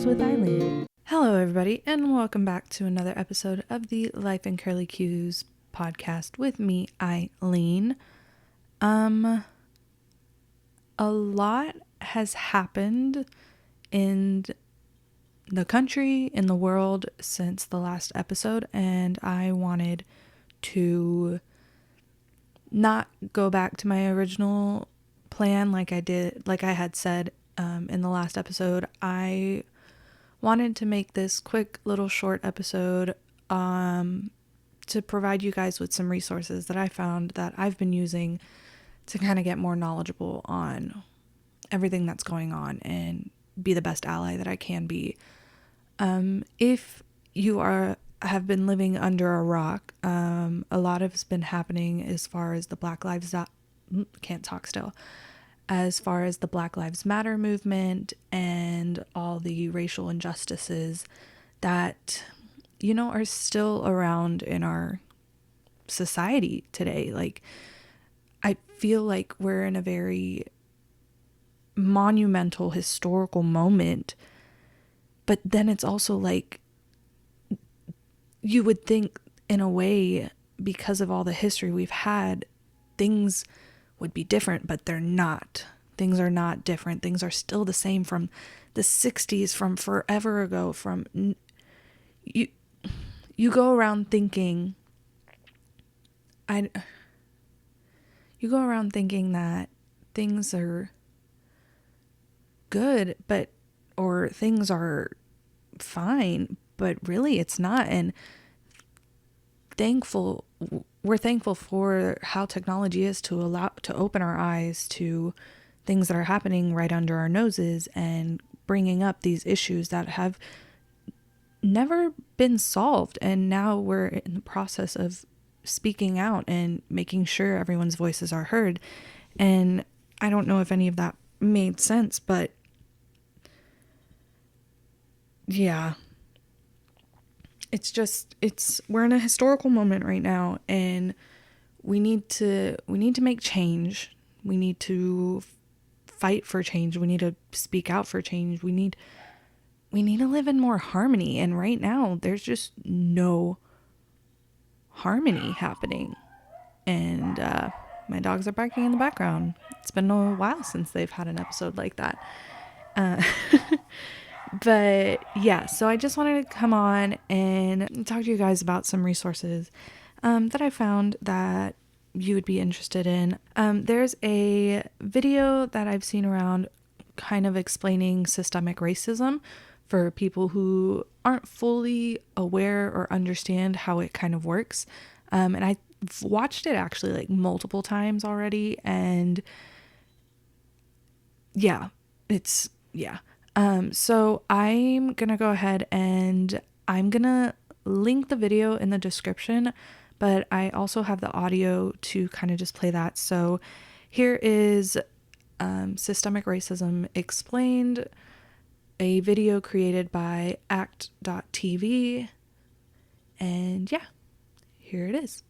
Cues with Eileen. Hello, everybody, and welcome back to another episode of the Life in Curly Cues podcast with me, Eileen. A lot has happened in the country, in the world since the last episode, and I wanted to not go back to my original plan like I had said in the last episode. I wanted to make this quick little short episode to provide you guys with some resources that I found that I've been using to kind of get more knowledgeable on everything that's going on and be the best ally that I can be. If you have been living under a rock, a lot has been happening as far as the as far as the Black Lives Matter movement and all the racial injustices that, are still around in our society today. Like, I feel like we're in a very monumental historical moment, but then it's also like, you would think in a way, because of all the history we've had, things would be different, but they're not. Things are not different. Things are still the same from the 60s, from forever ago. You go around thinking that things are good, or things are fine, but really it's not. And we're thankful for how technology is to open our eyes to things that are happening right under our noses and bringing up these issues that have never been solved. And now we're in the process of speaking out and making sure everyone's voices are heard. And I don't know if any of that made sense, but yeah. We're in a historical moment right now, and we need to make change. We need to fight for change. We need to speak out for change. We need to live in more harmony. And right now there's just no harmony happening. And my dogs are barking in the background. It's been a while since they've had an episode like that. But yeah, so I just wanted to come on and talk to you guys about some resources that I found that you would be interested in. There's a video that I've seen around kind of explaining systemic racism for people who aren't fully aware or understand how it kind of works. And I've watched it actually like multiple times already. And yeah, so I'm going to go ahead and I'm going to link the video in the description, but I also have the audio to kind of just play that. So here is Systemic Racism Explained, a video created by act.tv. And yeah, here it is.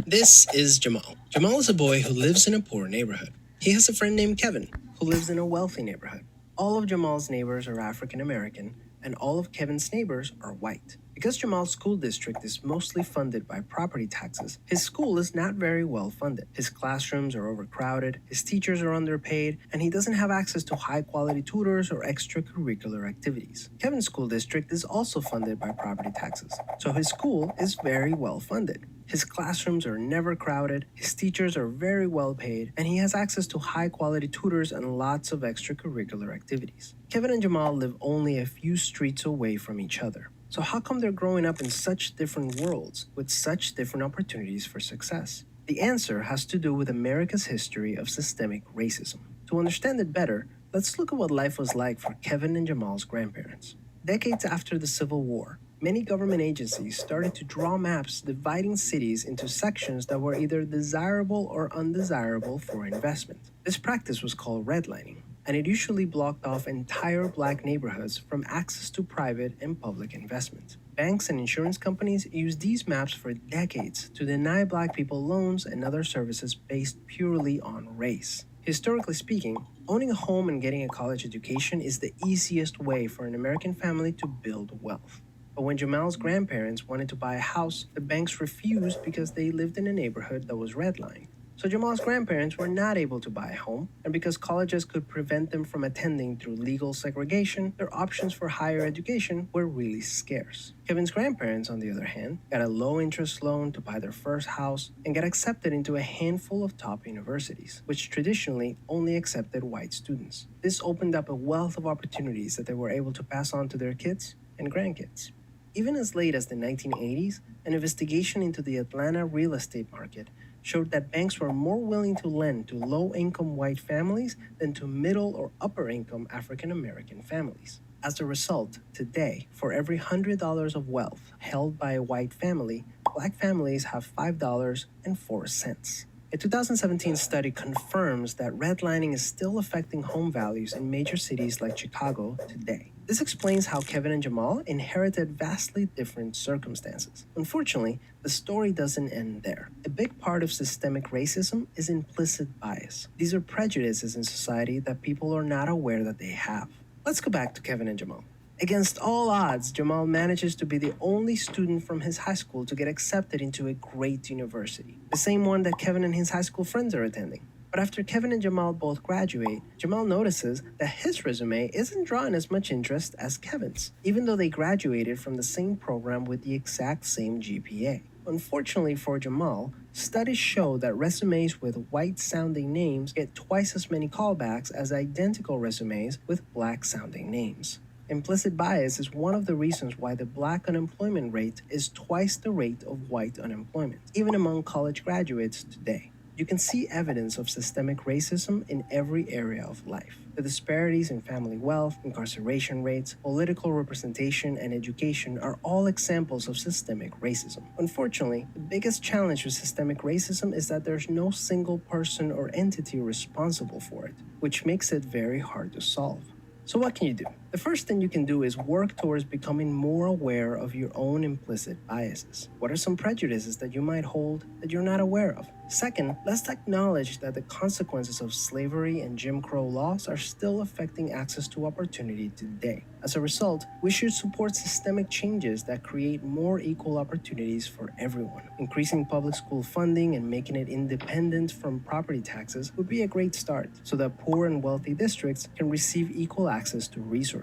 This is Jamal. Jamal is a boy who lives in a poor neighborhood. He has a friend named Kevin who lives in a wealthy neighborhood. All of Jamal's neighbors are African American, and all of Kevin's neighbors are white. Because Jamal's school district is mostly funded by property taxes, his school is not very well funded. His classrooms are overcrowded, his teachers are underpaid, and he doesn't have access to high-quality tutors or extracurricular activities. Kevin's school district is also funded by property taxes, so his school is very well funded. His classrooms are never crowded, his teachers are very well paid, and he has access to high-quality tutors and lots of extracurricular activities. Kevin and Jamal live only a few streets away from each other. So how come they're growing up in such different worlds with such different opportunities for success? The answer has to do with America's history of systemic racism. To understand it better, let's look at what life was like for Kevin and Jamal's grandparents. Decades after the Civil War, many government agencies started to draw maps dividing cities into sections that were either desirable or undesirable for investment. This practice was called redlining, and it usually blocked off entire Black neighborhoods from access to private and public investment. Banks and insurance companies used these maps for decades to deny Black people loans and other services based purely on race. Historically speaking, Owning a home and getting a college education is the easiest way for an American family to build wealth. But when Jamal's grandparents wanted to buy a house, the banks refused because they lived in a neighborhood that was redlined. So Jamal's grandparents were not able to buy a home, and because colleges could prevent them from attending through legal segregation, their options for higher education were really scarce. Kevin's grandparents, on the other hand, got a low-interest loan to buy their first house and got accepted into a handful of top universities, which traditionally only accepted white students. This opened up a wealth of opportunities that they were able to pass on to their kids and grandkids. Even as late as the 1980s, an investigation into the Atlanta real estate market showed that banks were more willing to lend to low-income white families than to middle or upper-income African-American families. As a result, today, for every $100 of wealth held by a white family, black families have $5.04. A 2017 study confirms that redlining is still affecting home values in major cities like Chicago today. This explains how Kevin and Jamal inherited vastly different circumstances. Unfortunately, the story doesn't end there. A big part of systemic racism is implicit bias. These are prejudices in society that people are not aware that they have. Let's go back to Kevin and Jamal. Against all odds, Jamal manages to be the only student from his high school to get accepted into a great university, the same one that Kevin and his high school friends are attending. But after Kevin and Jamal both graduate, Jamal notices that his resume isn't drawing as much interest as Kevin's, even though they graduated from the same program with the exact same GPA. Unfortunately for Jamal, studies show that resumes with white-sounding names get twice as many callbacks as identical resumes with black-sounding names. Implicit bias is one of the reasons why the black unemployment rate is twice the rate of white unemployment, even among college graduates today. You can see evidence of systemic racism in every area of life. The disparities in family wealth, incarceration rates, political representation, and education are all examples of systemic racism. Unfortunately, the biggest challenge with systemic racism is that there's no single person or entity responsible for it, which makes it very hard to solve. So what can you do? The first thing you can do is work towards becoming more aware of your own implicit biases. What are some prejudices that you might hold that you're not aware of? Second, let's acknowledge that the consequences of slavery and Jim Crow laws are still affecting access to opportunity today. As a result, we should support systemic changes that create more equal opportunities for everyone. Increasing public school funding and making it independent from property taxes would be a great start, so that poor and wealthy districts can receive equal access to resources.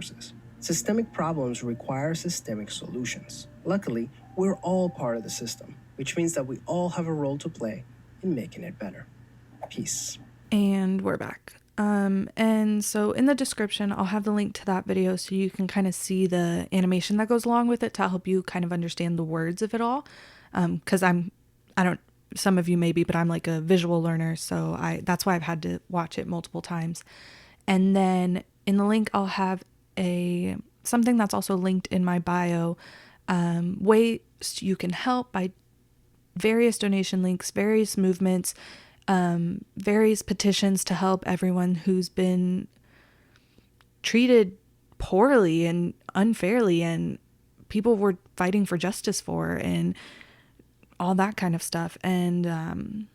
Systemic problems require systemic solutions. Luckily, we're all part of the system, which means that we all have a role to play in making it better. Peace. And we're back. And so in the description, I'll have the link to that video so you can kind of see the animation that goes along with it to help you kind of understand the words of it all. Cause some of you maybe, but I'm like a visual learner. So that's why I've had to watch it multiple times. And then in the link, I'll have something that's also linked in my bio, ways you can help by various donation links, various movements, various petitions to help everyone who's been treated poorly and unfairly and people were fighting for justice for, and all that kind of stuff. And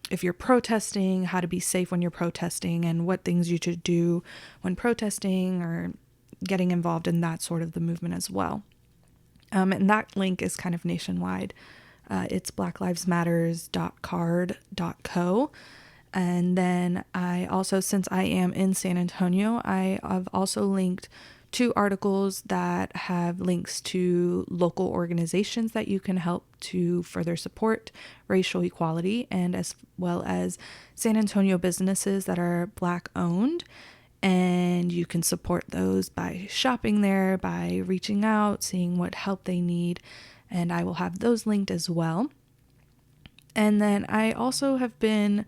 if you're protesting, how to be safe when you're protesting and what things you should do when protesting or getting involved in that sort of the movement as well. And that link is kind of nationwide. It's blacklivesmatters.card.co. And then I also, since I am in San Antonio, I have also linked 2 articles that have links to local organizations that you can help to further support racial equality, and as well as San Antonio businesses that are Black owned. And you can support those by shopping there, by reaching out, seeing what help they need. And I will have those linked as well. And then I also have been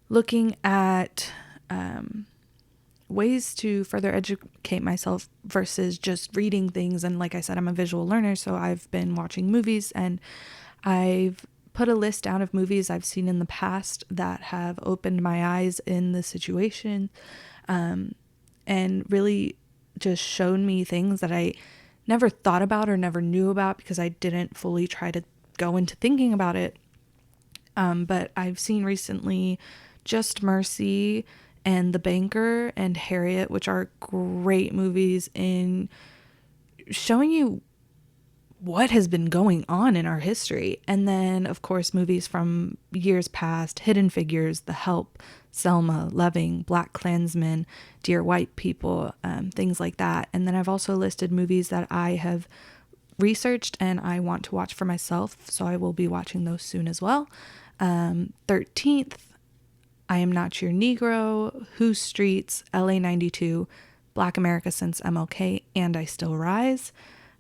looking at ways to further educate myself versus just reading things. And like I said, I'm a visual learner, so I've been watching movies, and I've put a list down of movies I've seen in the past that have opened my eyes in the situation, and really just shown me things that I never thought about or never knew about because I didn't fully try to go into thinking about it. But I've seen recently Just Mercy and The Banker and Harriet, which are great movies in showing you what has been going on in our history. And then, of course, movies from years past, Hidden Figures, The Help, Selma, Loving, BlacKkKlansman, Dear White People, things like that. And then I've also listed movies that I have researched and I want to watch for myself, so I will be watching those soon as well. 13th, I Am Not Your Negro, Whose Streets, LA 92, Black America Since MLK, and I Still Rise.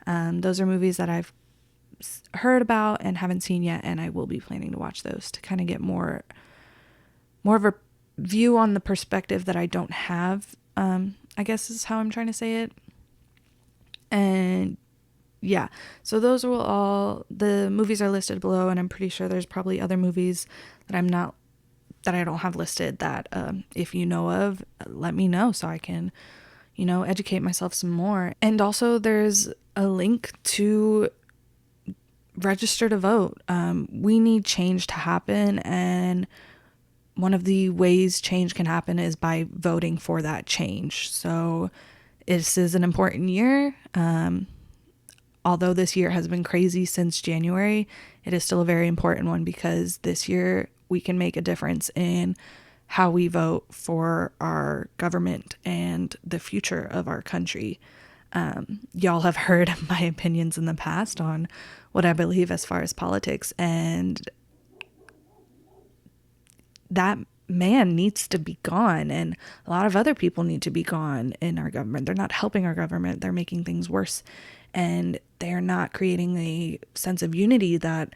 Those are movies that I've heard about and haven't seen yet, and I will be planning to watch those to kind of get more of a view on the perspective that I don't have, I guess is how I'm trying to say it. And yeah, so those will all, the movies are listed below, and I'm pretty sure there's probably other movies that I don't have listed that if you know of, let me know so I can, educate myself some more. And also there's a link to register to vote. We need change to happen, and one of the ways change can happen is by voting for that change. So this is an important year. Although this year has been crazy since January, it is still a very important one because this year we can make a difference in how we vote for our government and the future of our country. Y'all have heard my opinions in the past on what I believe as far as politics, and that man needs to be gone, and a lot of other people need to be gone in our government. They're not helping our government. They're making things worse, and they're not creating a sense of unity that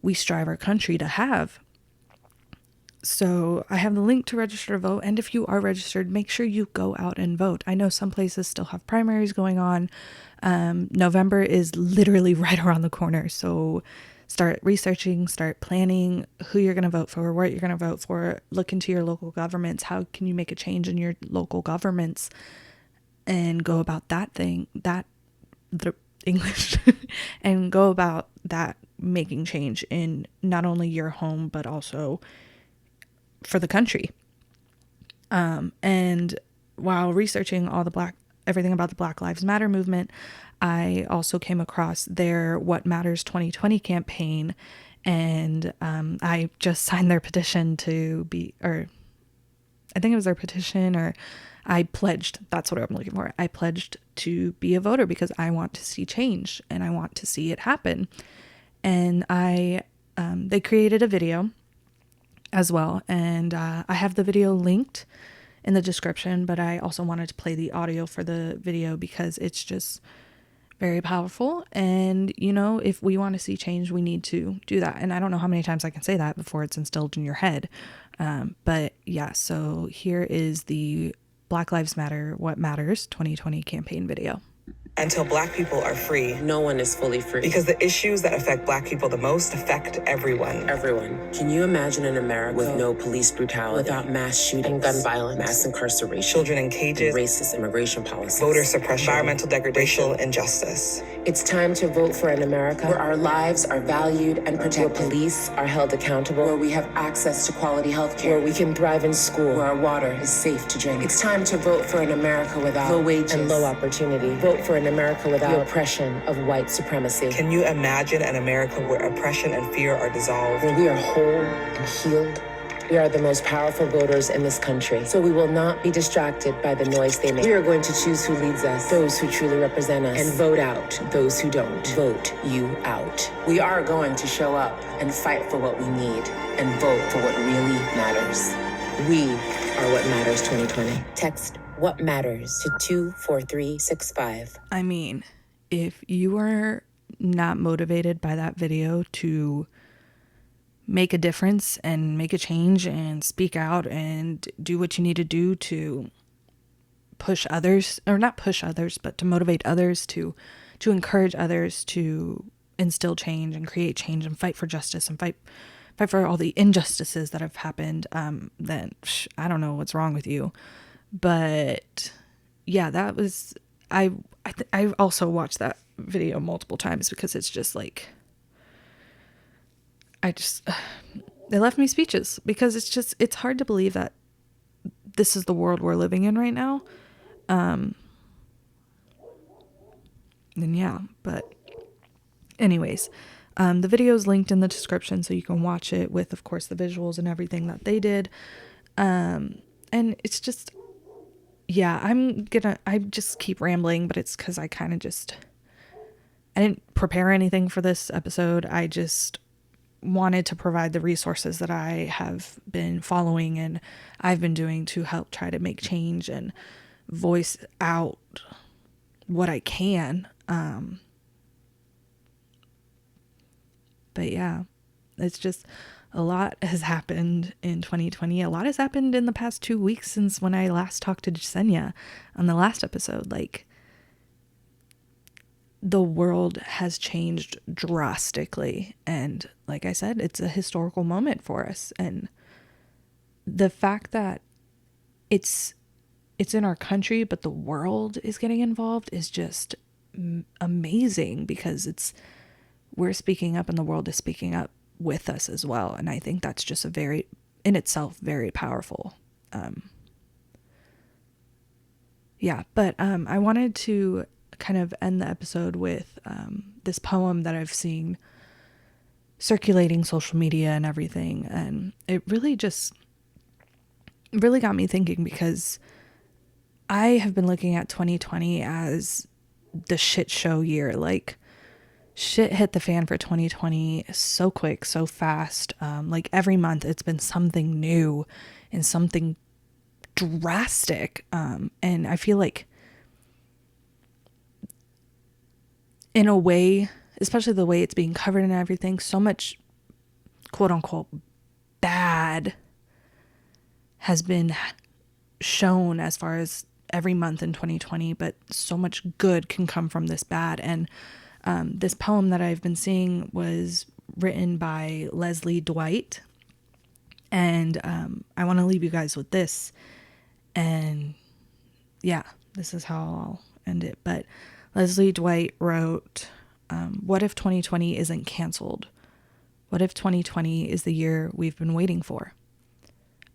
we strive our country to have. So I have the link to register to vote, and if you are registered, make sure you go out and vote. I know some places still have primaries going on. November is literally right around the corner, so start researching, start planning who you're going to vote for, what you're going to vote for, look into your local governments. How can you make a change in your local governments, and go about the English, and go about that, making change in not only your home, but also for the country. And while researching everything about the Black Lives Matter movement, I also came across their What Matters 2020 campaign, and I just signed their petition I think it was their petition, or I pledged, that's what I'm looking for. I pledged to be a voter because I want to see change and I want to see it happen. And they created a video as well, and I have the video linked in the description, but I also wanted to play the audio for the video because it's just very powerful. And if we want to see change, we need to do that. And I don't know how many times I can say that before it's instilled in your head, but yeah, so here is the Black Lives Matter What Matters 2020 campaign video. Until Black people are free, no one is fully free. Because the issues that affect Black people the most affect everyone. Everyone. Can you imagine an America with no police brutality, without mass shooting, gun violence, mass incarceration, children in cages, racist immigration policies, voter suppression, environmental degradation, racial injustice? It's time to vote for an America where our lives are valued and protected, where police are held accountable, where we have access to quality health care, where we can thrive in school, where our water is safe to drink. It's time to vote for an America without low wages and low opportunity. Vote for an America without the oppression of white supremacy. Can you imagine an America where oppression and fear are dissolved? Where we are whole and healed. We are the most powerful voters in this country, so we will not be distracted by the noise they make. We are going to choose who leads us, those who truly represent us, and vote out those who don't. Vote you out. We are going to show up and fight for what we need and vote for what really matters. We are What Matters 2020. Text What Matters to 24365. I mean, if you are not motivated by that video to make a difference and make a change and speak out and do what you need to do to push others, or not push others, but to motivate others, to encourage others to instill change and create change and fight for justice and fight for all the injustices that have happened, then I don't know what's wrong with you. But yeah, that was, I also watched that video multiple times because it's just like, it left me speechless because it's hard to believe that this is the world we're living in right now. Then yeah, but anyways, the video is linked in the description so you can watch it with, of course, the visuals and everything that they did. And it's just, yeah, I just keep rambling, but it's because I didn't prepare anything for this episode. I just wanted to provide the resources that I have been following and I've been doing to help try to make change and voice out what I can. But yeah, it's just a lot has happened in 2020. A lot has happened in the past 2 weeks since when I last talked to Jasenia on the last episode. Like, the world has changed drastically. And like I said, it's a historical moment for us. And the fact that it's in our country, but the world is getting involved is just amazing, because we're speaking up and the world is speaking up with us as well. And I think that's just in itself, very powerful. Yeah, but I wanted to kind of end the episode with this poem that I've seen circulating social media and everything. And it really got me thinking, because I have been looking at 2020 as the shit show year. Like, shit hit the fan for 2020 so quick, so fast. Like, every month it's been something new and something drastic. And I feel like, in a way, especially the way it's being covered and everything, so much quote unquote bad has been shown as far as every month in 2020, but so much good can come from this bad. And this poem that I've been seeing was written by Leslie Dwight. And I want to leave you guys with this. And yeah, this is how I'll end it. But Leslie Dwight wrote, what if 2020 isn't canceled? What if 2020 is the year we've been waiting for?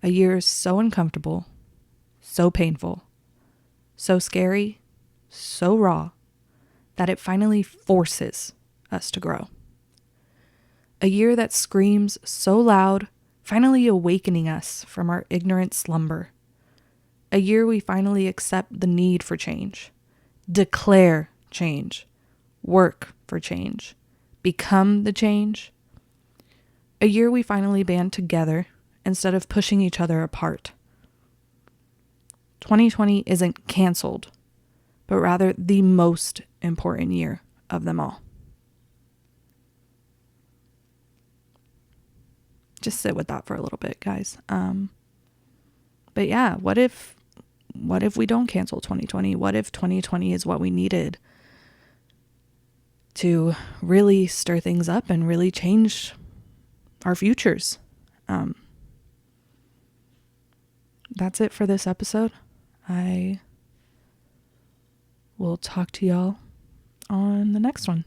A year so uncomfortable, so painful, so scary, so raw, that it finally forces us to grow. A year that screams so loud, finally awakening us from our ignorant slumber. A year we finally accept the need for change, declare change, work for change, become the change. A year we finally band together instead of pushing each other apart. 2020 isn't canceled, but rather the most important year of them all. Just sit with that for a little bit, guys. But yeah, what if we don't cancel 2020? What if 2020 is what we needed to really stir things up and really change our futures? That's it for this episode. I will talk to y'all on the next one.